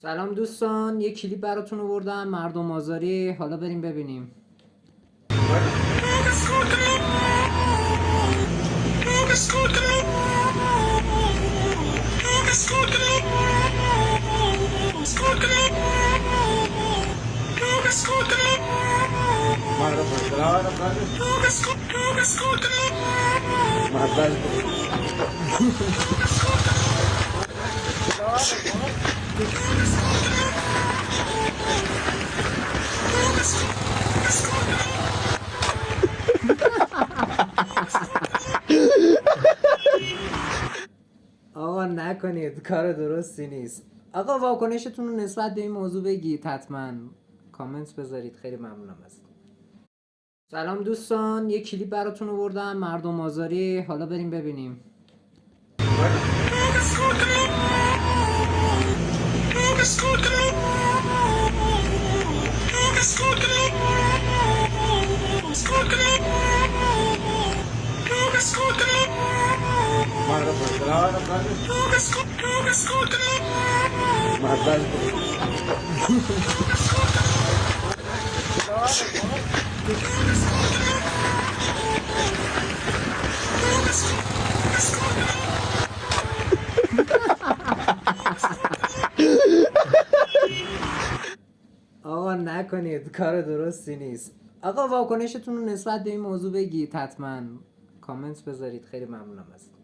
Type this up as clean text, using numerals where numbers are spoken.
سلام دوستان، یه کلیپ براتون آوردم مردم آزاری. حالا بریم ببینیم. آقا نکنید، کار درستی نیست. آقا واکنشتون رو نسبت به این موضوع بگید، حتما کامنت بذارید، خیلی ممنونم ازتون. سلام دوستان، یه کلیپ براتون آوردم مردم آزاری. حالا بریم ببینیم. آقا نکنید، کار درستی نیست. آقا واکنشتون رو نسبت به این موضوع بگید، حتما کامنت بذارید، خیلی ممنونم ازتون.